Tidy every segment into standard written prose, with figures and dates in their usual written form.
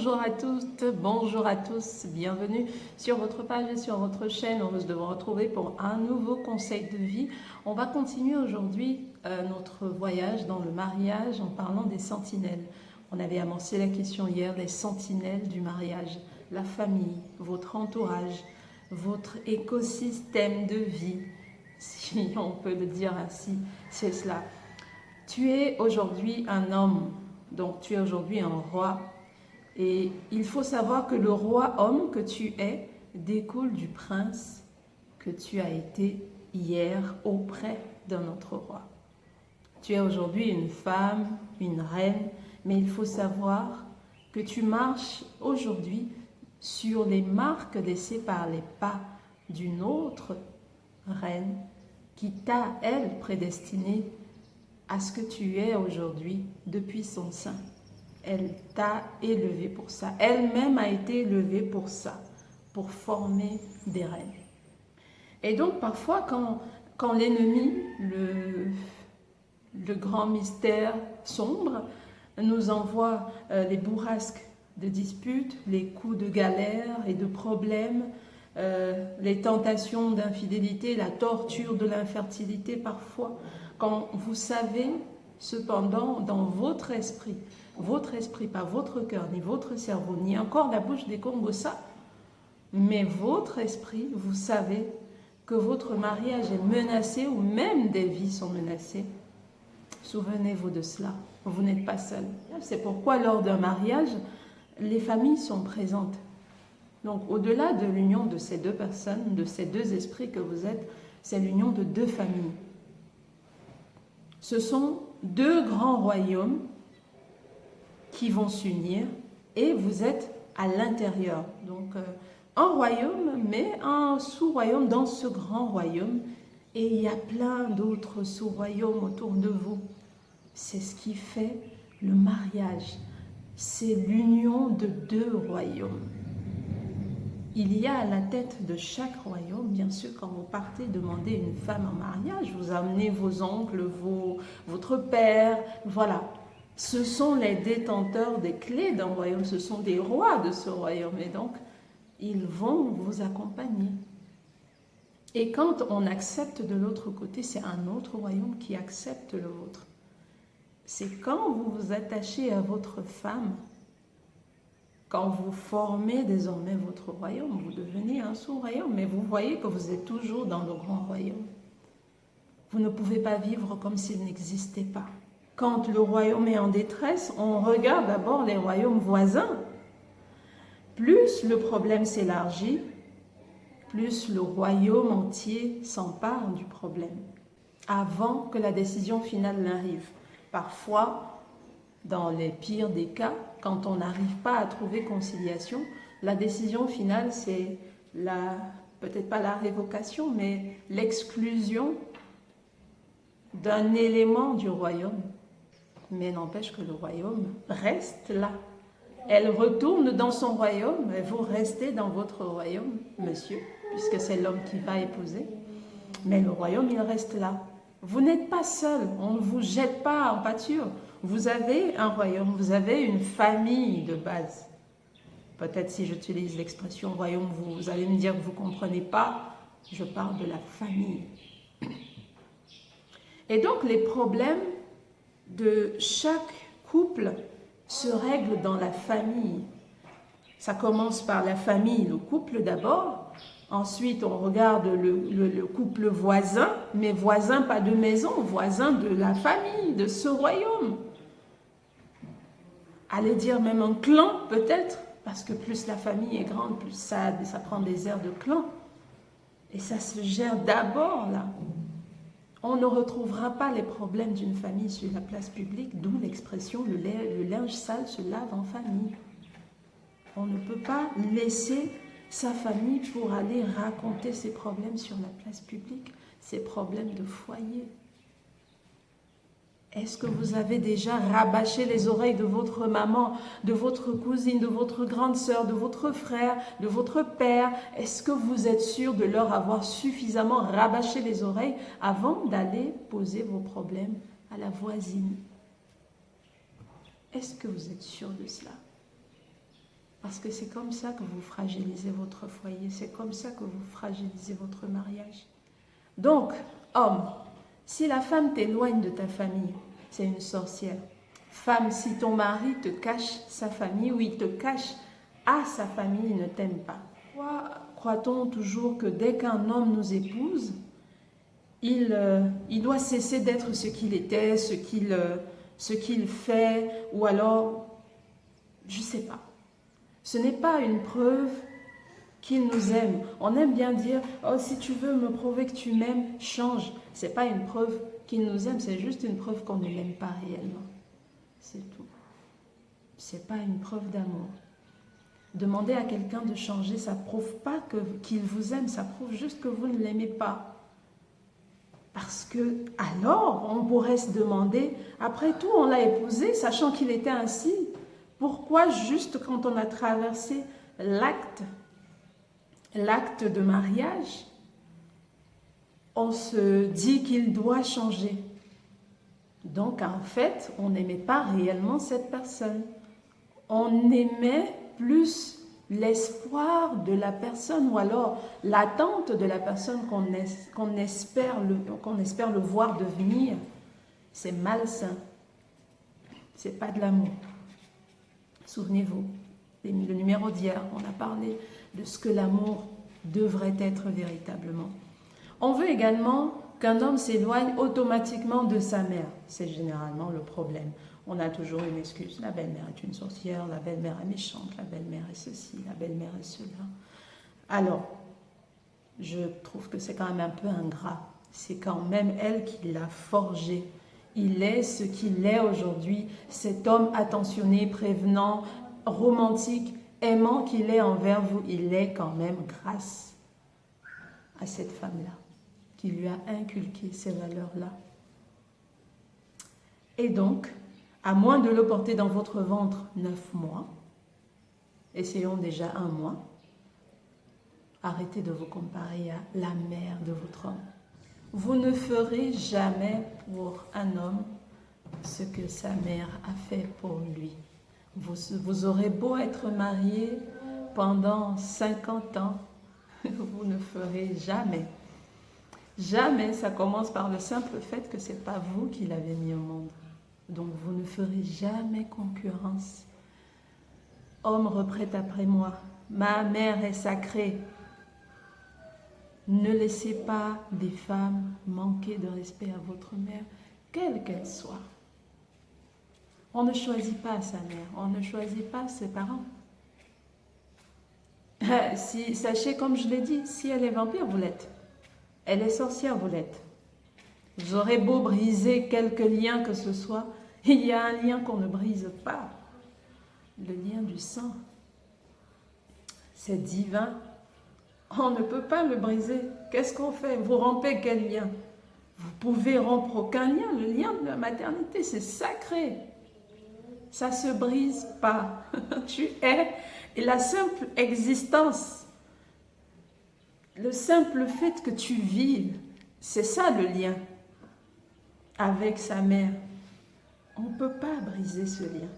Bonjour à toutes, bonjour à tous, bienvenue sur votre page et sur votre chaîne. Heureuse de vous retrouver pour un nouveau conseil de vie. On va continuer aujourd'hui notre voyage dans le mariage en parlant des sentinelles. On avait amorcé la question hier, les sentinelles du mariage, la famille, votre entourage, votre écosystème de vie, si on peut le dire ainsi, c'est cela. Tu es aujourd'hui un homme, donc tu es aujourd'hui un roi. Et il faut savoir que le roi homme que tu es découle du prince que tu as été hier auprès d'un autre roi. Tu es aujourd'hui une femme, une reine, mais il faut savoir que tu marches aujourd'hui sur les marques laissées par les pas d'une autre reine qui t'a, elle, prédestiné à ce que tu es aujourd'hui depuis son sein. Elle t'a élevé pour ça. Elle-même a été élevée pour ça, pour former des reines. Et donc parfois quand l'ennemi, le grand mystère sombre, nous envoie les bourrasques de disputes, les coups de galère et de problèmes, les tentations d'infidélité, la torture de l'infertilité parfois, quand vous savez cependant dans votre esprit, pas votre cœur, ni votre cerveau, ni encore la bouche des Congossa, mais votre esprit, vous savez que votre mariage est menacé ou même des vies sont menacées. Souvenez-vous de cela, vous n'êtes pas seul. C'est pourquoi lors d'un mariage, les familles sont présentes. Donc au-delà de l'union de ces deux personnes, de ces deux esprits que vous êtes, c'est l'union de deux familles. Ce sont deux grands royaumes qui vont s'unir et vous êtes à l'intérieur. Donc un royaume, mais un sous-royaume dans ce grand royaume. Et il y a plein d'autres sous-royaumes autour de vous. C'est ce qui fait le mariage. C'est l'union de deux royaumes. Il y a à la tête de chaque royaume, bien sûr, quand vous partez demander une femme en mariage, vous amenez vos oncles, votre père, voilà. Ce sont les détenteurs des clés d'un royaume, ce sont des rois de ce royaume et donc ils vont vous accompagner. Et quand on accepte de l'autre côté, c'est un autre royaume qui accepte le vôtre. C'est quand vous vous attachez à votre femme, quand vous formez désormais votre royaume, vous devenez un sous-royaume, mais vous voyez que vous êtes toujours dans le grand royaume. Vous ne pouvez pas vivre comme s'il n'existait pas. Quand le royaume est en détresse, on regarde d'abord les royaumes voisins. Plus le problème s'élargit, plus le royaume entier s'empare du problème, avant que la décision finale n'arrive. Parfois, dans les pires des cas, quand on n'arrive pas à trouver conciliation, la décision finale, c'est peut-être pas la révocation, mais l'exclusion d'un élément du royaume. Mais n'empêche que le royaume reste là. Elle retourne dans son royaume et vous restez dans votre royaume, monsieur, puisque c'est l'homme qui va épouser. Mais le royaume, il reste là. Vous n'êtes pas seul, on ne vous jette pas en pâture. Vous avez un royaume, vous avez une famille de base. Peut-être si j'utilise l'expression royaume, vous allez me dire que vous ne comprenez pas. Je parle de la famille. Et donc les problèmes de chaque couple se règlent dans la famille. Ça commence par la famille, le couple d'abord. Ensuite, on regarde le couple voisin, mais voisin pas de maison, voisin de la famille, de ce royaume. Allez dire même un clan peut-être, parce que plus la famille est grande, plus ça prend des airs de clan. Et ça se gère d'abord là. On ne retrouvera pas les problèmes d'une famille sur la place publique, d'où l'expression le linge sale se lave en famille. On ne peut pas laisser sa famille pour aller raconter ses problèmes sur la place publique, ses problèmes de foyer. Est-ce que vous avez déjà rabâché les oreilles de votre maman, de votre cousine, de votre grande sœur, de votre frère, de votre père? Est-ce que vous êtes sûr de leur avoir suffisamment rabâché les oreilles avant d'aller poser vos problèmes à la voisine? Est-ce que vous êtes sûr de cela? Parce que c'est comme ça que vous fragilisez votre foyer, c'est comme ça que vous fragilisez votre mariage. Donc, homme, si la femme t'éloigne de ta famille, c'est une sorcière. Femme, si ton mari te cache sa famille ou il te cache à sa famille, il ne t'aime pas. Pourquoi croit-on toujours que dès qu'un homme nous épouse, il doit cesser d'être ce qu'il était, ce qu'il fait, ou alors, je ne sais pas. Ce n'est pas une preuve qu'il nous aime. On aime bien dire, oh, si tu veux me prouver que tu m'aimes, change. Ce n'est pas une preuve qu'il nous aime, c'est juste une preuve qu'on ne l'aime pas réellement. C'est tout. Ce n'est pas une preuve d'amour. Demander à quelqu'un de changer, ça ne prouve pas qu'il vous aime, ça prouve juste que vous ne l'aimez pas. Parce que, alors, on pourrait se demander, après tout, on l'a épousé, sachant qu'il était ainsi. Pourquoi juste quand on a traversé l'acte de mariage, on se dit qu'il doit changer? Donc, en fait, on n'aimait pas réellement cette personne. On aimait plus l'espoir de la personne ou alors l'attente de la personne qu'on espère le voir devenir. C'est malsain. C'est pas de l'amour. Souvenez-vous, le numéro d'hier, on a parlé de ce que l'amour devrait être véritablement. On veut également qu'un homme s'éloigne automatiquement de sa mère. C'est généralement le problème. On a toujours une excuse. La belle-mère est une sorcière, la belle-mère est méchante, la belle-mère est ceci, la belle-mère est cela. Alors, je trouve que c'est quand même un peu ingrat. C'est quand même elle qui l'a forgé. Il est ce qu'il est aujourd'hui, cet homme attentionné, prévenant, romantique, aimant qu'il est envers vous. Il est quand même grâce à cette femme-là qui lui a inculqué ces valeurs-là. Et donc, à moins de le porter dans votre ventre 9 mois, essayons déjà 1 mois, arrêtez de vous comparer à la mère de votre homme. Vous ne ferez jamais pour un homme ce que sa mère a fait pour lui. Vous aurez beau être marié pendant 50 ans, vous ne ferez jamais. Jamais, ça commence par le simple fait que ce n'est pas vous qui l'avez mis au monde. Donc vous ne ferez jamais concurrence. Homme, reprête après moi, ma mère est sacrée. Ne laissez pas des femmes manquer de respect à votre mère, quelle qu'elle soit. On ne choisit pas sa mère, on ne choisit pas ses parents. Sachez, comme je l'ai dit, si elle est vampire, vous l'êtes. Elle est sorcière, vous l'êtes. Vous aurez beau briser quelques liens que ce soit, il y a un lien qu'on ne brise pas. Le lien du sang. C'est divin. On ne peut pas le briser. Qu'est-ce qu'on fait? Vous rompez quel lien? Vous pouvez rompre aucun lien. Le lien de la maternité, c'est sacré. Ça ne se brise pas. Tu es. Et la simple existence, le simple fait que tu vives, c'est ça le lien avec sa mère. On ne peut pas briser ce lien.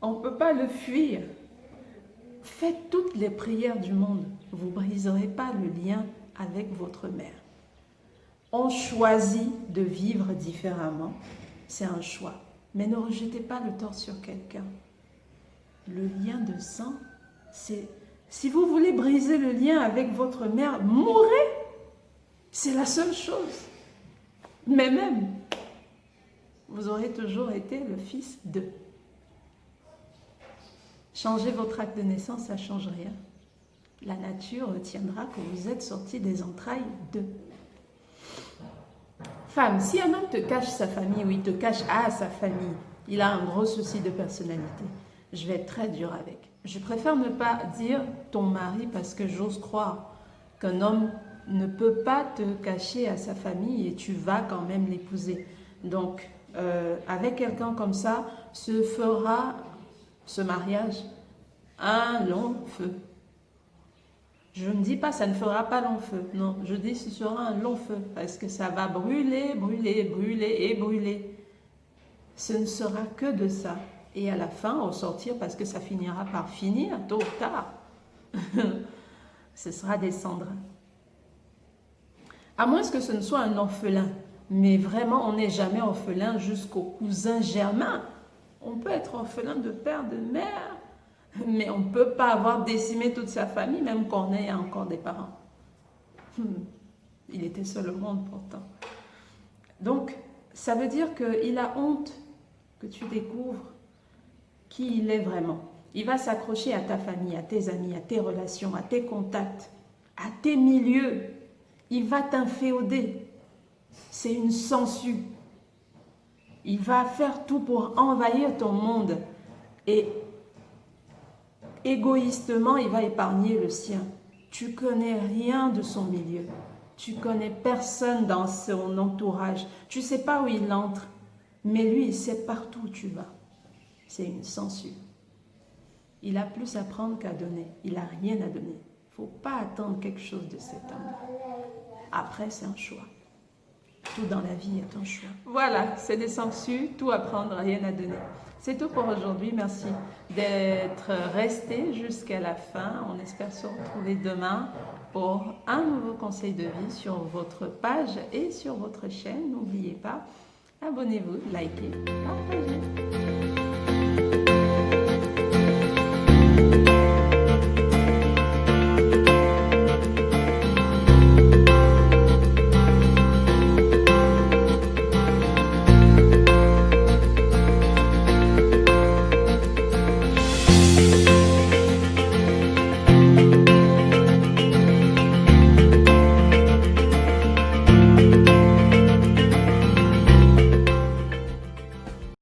On ne peut pas le fuir. Faites toutes les prières du monde. Vous ne briserez pas le lien avec votre mère. On choisit de vivre différemment. C'est un choix. Mais ne rejetez pas le tort sur quelqu'un. Le lien de sang, c'est... Si vous voulez briser le lien avec votre mère, mourrez. C'est la seule chose. Mais même, vous aurez toujours été le fils d'eux. Changer votre acte de naissance, ça ne change rien. La nature retiendra que vous êtes sorti des entrailles d'eux. Femme, si un homme te cache sa famille ou il te cache à sa famille, il a un gros souci de personnalité. Je vais être très dure avec. Je préfère ne pas dire ton mari parce que j'ose croire qu'un homme ne peut pas te cacher à sa famille et tu vas quand même l'épouser. Donc, avec quelqu'un comme ça, se fera ce mariage un long feu. Je ne dis pas ça ne fera pas long feu. Non, je dis ce sera un long feu parce que ça va brûler, brûler, brûler et brûler. Ce ne sera que de ça. Et à la fin, au sortir, parce que ça finira par finir, tôt ou tard, ce sera des cendres. À moins que ce ne soit un orphelin. Mais vraiment, on n'est jamais orphelin jusqu'au cousin germain. On peut être orphelin de père, de mère, mais on ne peut pas avoir décimé toute sa famille, même qu'on ait encore des parents. Il était seul au monde pourtant. Donc, ça veut dire qu'il a honte que tu découvres qui il est vraiment. Il va s'accrocher à ta famille, à tes amis, à tes relations, à tes contacts, à tes milieux. Il va t'inféoder. C'est une sangsue. Il va faire tout pour envahir ton monde. Et égoïstement, il va épargner le sien. Tu connais rien de son milieu. Tu connais personne dans son entourage. Tu ne sais pas où il entre. Mais lui, il sait partout où tu vas. C'est une sangsue. Il a plus à prendre qu'à donner. Il n'a rien à donner. Il ne faut pas attendre quelque chose de cet homme. Après, c'est un choix. Tout dans la vie est un choix. Voilà, c'est des sangsues, tout à prendre, rien à donner. C'est tout pour aujourd'hui. Merci d'être resté jusqu'à la fin. On espère se retrouver demain pour un nouveau conseil de vie sur votre page et sur votre chaîne. N'oubliez pas, abonnez-vous, likez, partagez.